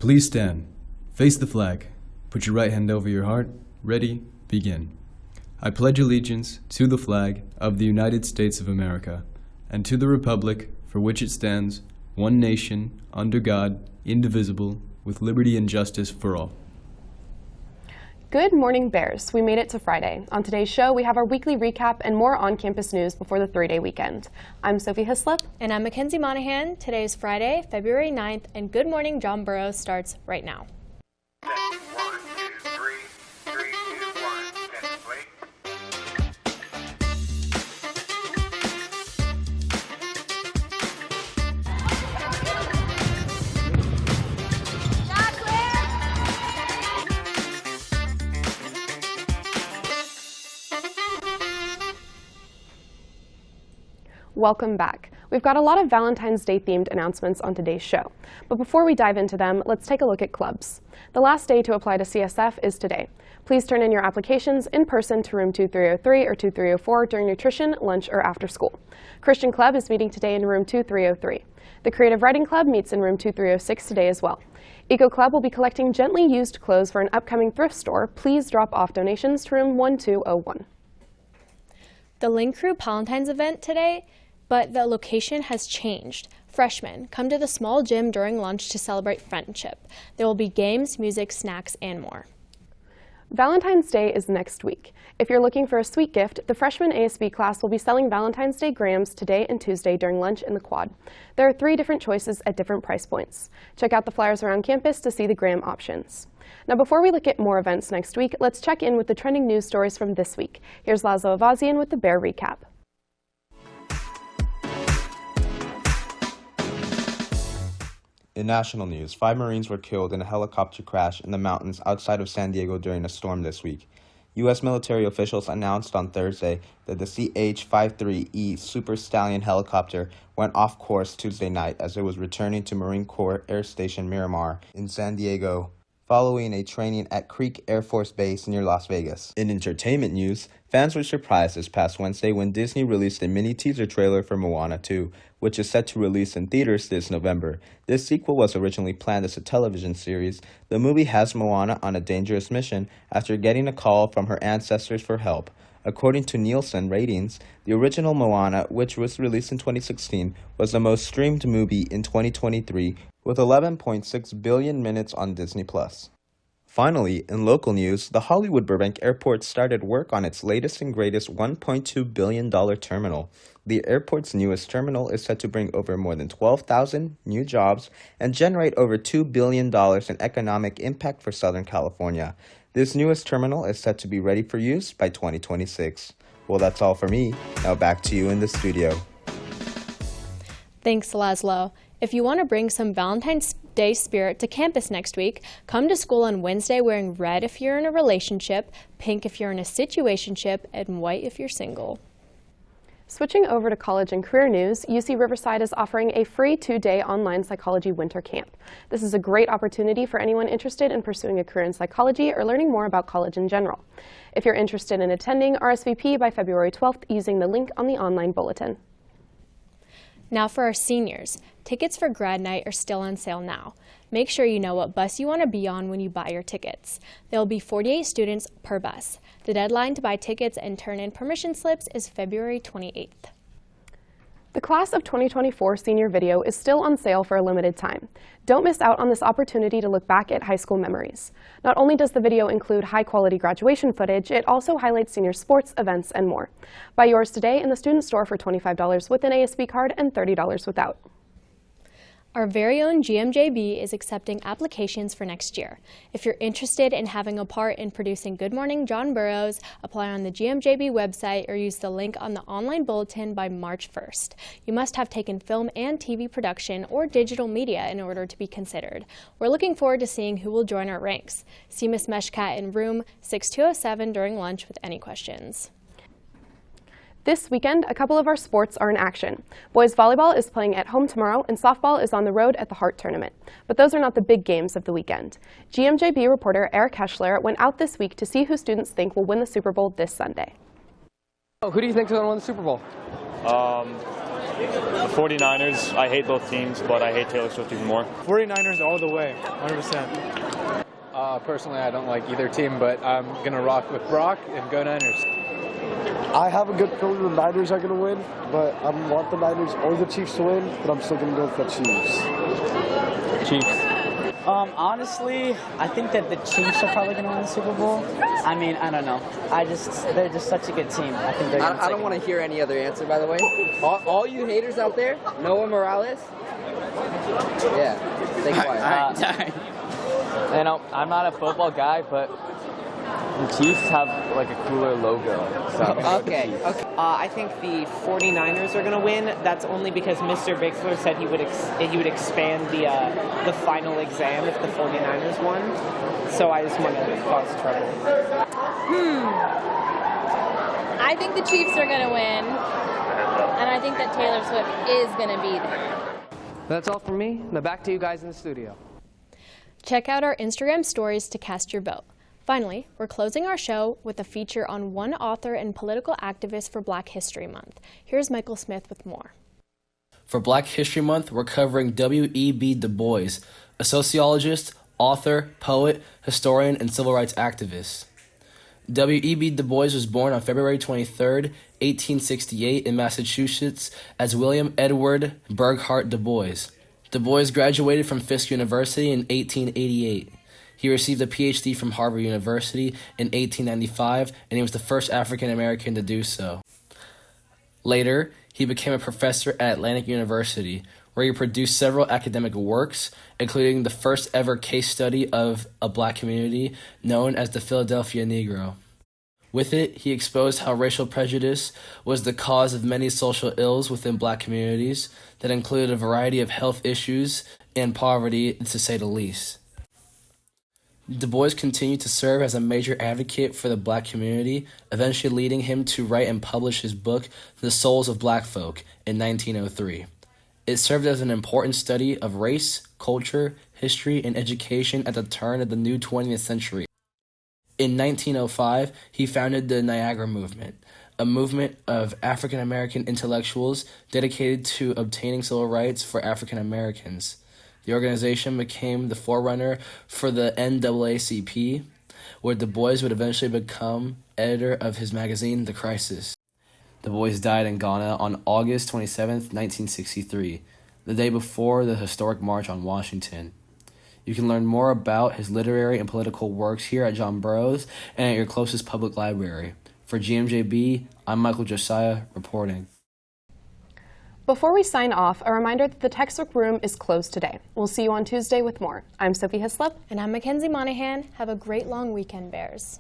Please stand. Face the flag. Put your right hand over your heart. Ready, begin. I pledge allegiance to the flag of the United States of America and to the republic for which it stands, one nation, under God, indivisible, with liberty and justice for all. Good morning, Bears. We made it to Friday. On today's show, we have our weekly recap and more on-campus news before the three-day weekend. I'm Sophie Hyslop. And I'm Mackenzie Monahan. Today is Friday, February 9th, and Good Morning John Burroughs starts right now. Welcome back. We've got a lot of Valentine's Day themed announcements on today's show. But before we dive into them, let's take a look at clubs. The last day to apply to CSF is today. Please turn in your applications in person to room 2303 or 2304 during nutrition, lunch, or after school. Christian Club is meeting today in room 2303. The Creative Writing Club meets in room 2306 today as well. Eco Club will be collecting gently used clothes for an upcoming thrift store. Please drop off donations to room 1201. The Link Crew Palentine's event today, but the location has changed. Freshmen, come to the small gym during lunch to celebrate friendship. There will be games, music, snacks, and more. Valentine's Day is next week. If you're looking for a sweet gift, the freshman ASB class will be selling Valentine's Day grams today and Tuesday during lunch in the quad. There are 3 different choices at different price points. Check out the flyers around campus to see the gram options. Now, before we look at more events next week, let's check in with the trending news stories from this week. Here's Laszlo Avazian with the Bear Recap. In national news, 5 Marines were killed in a helicopter crash in the mountains outside of San Diego during a storm this week. U.S. military officials announced on Thursday that the CH-53E Super Stallion helicopter went off course Tuesday night as it was returning to Marine Corps Air Station Miramar in San Diego, following a training at Creek Air Force Base near Las Vegas. In entertainment news, fans were surprised this past Wednesday when Disney released a mini teaser trailer for Moana 2, which is set to release in theaters this November. This sequel was originally planned as a television series. The movie has Moana on a dangerous mission after getting a call from her ancestors for help. According to Nielsen ratings, the original Moana, which was released in 2016, was the most streamed movie in 2023, with 11.6 billion minutes on Disney+. Finally, in local news, the Hollywood Burbank Airport started work on its latest and greatest $1.2 billion terminal. The airport's newest terminal is set to bring over more than 12,000 new jobs and generate over $2 billion in economic impact for Southern California. This newest terminal is set to be ready for use by 2026. Well, that's all for me. Now back to you in the studio. Thanks, Laszlo. If you want to bring some Valentine's Day spirit to campus next week, come to school on Wednesday wearing red if you're in a relationship, pink if you're in a situationship, and white if you're single. Switching over to college and career news, UC Riverside is offering a free 2-day online psychology winter camp. This is a great opportunity for anyone interested in pursuing a career in psychology or learning more about college in general. If you're interested in attending, RSVP by February 12th using the link on the online bulletin. Now for our seniors. Tickets for grad night are still on sale now. Make sure you know what bus you want to be on when you buy your tickets. There will be 48 students per bus. The deadline to buy tickets and turn in permission slips is February 28th. The class of 2024 senior video is still on sale for a limited time. Don't miss out on this opportunity to look back at high school memories. Not only does the video include high-quality graduation footage, it also highlights senior sports, events, and more. Buy yours today in the student store for $25 with an ASB card and $30 without. Our very own Gmjb is accepting applications for next year. If you're interested in having a part in producing Good Morning John Burroughs, apply on the Gmjb website or use the link on the online bulletin by March 1st. You must have taken film and TV production or digital media in order to be considered. We're looking forward to seeing who will join our ranks. See Ms. Meshkat in room 6207 during lunch with any questions. This weekend, a couple of our sports are in action. Boys volleyball is playing at home tomorrow, and softball is on the road at the Hart Tournament. But those are not the big games of the weekend. Gmjb reporter Eric Heschler went out this week to see who students think will win the Super Bowl this Sunday. Who do you think is going to win the Super Bowl? The 49ers, I hate both teams, but I hate Taylor Swift even more. 49ers all the way, 100%. Personally, I don't like either team, but I'm going to rock with Brock and go Niners. I have a good feeling the Niners are going to win, but I want the Niners or the Chiefs to win, but I'm still going to go with the Chiefs. Chiefs. Honestly, I think that the Chiefs are probably going to win the Super Bowl. I mean, I don't know. They're just such a good team. I think they're going to I don't want to hear any other answer, by the way. All you haters out there, Noah Morales. Yeah, stay quiet. You know, I'm not a football guy, but the Chiefs have like a cooler logo. So Okay. I think the 49ers are going to win. That's only because Mr. Bixler said he would expand the final exam if the 49ers won. So I just want to cause trouble. I think the Chiefs are going to win, and I think that Taylor Swift is going to be there. That's all from me. Now back to you guys in the studio. Check out our Instagram stories to cast your vote. Finally, we're closing our show with a feature on one author and political activist for Black History Month. Here's Michael Smith with more. For Black History Month, we're covering W.E.B. Du Bois, a sociologist, author, poet, historian, and civil rights activist. W.E.B. Du Bois was born on February 23, 1868 in Massachusetts as William Edward Burghardt Du Bois. Du Bois graduated from Fisk University in 1888. He received a PhD from Harvard University in 1895, and he was the first African American to do so. Later, he became a professor at Atlantic University, where he produced several academic works, including the first ever case study of a Black community known as the Philadelphia Negro. With it, he exposed how racial prejudice was the cause of many social ills within Black communities that included a variety of health issues and poverty, to say the least. Du Bois continued to serve as a major advocate for the Black community, eventually leading him to write and publish his book, The Souls of Black Folk, in 1903. It served as an important study of race, culture, history, and education at the turn of the new 20th century. In 1905, he founded the Niagara Movement, a movement of African American intellectuals dedicated to obtaining civil rights for African Americans. The organization became the forerunner for the NAACP, where Du Bois would eventually become editor of his magazine, The Crisis. Du Bois died in Ghana on August 27, 1963, the day before the historic March on Washington. You can learn more about his literary and political works here at John Burroughs and at your closest public library. For Gmjb, I'm Michael Josiah, reporting. Before we sign off, a reminder that the textbook room is closed today. We'll see you on Tuesday with more. I'm Sophie Hyslop. And I'm Mackenzie Monahan. Have a great long weekend, Bears.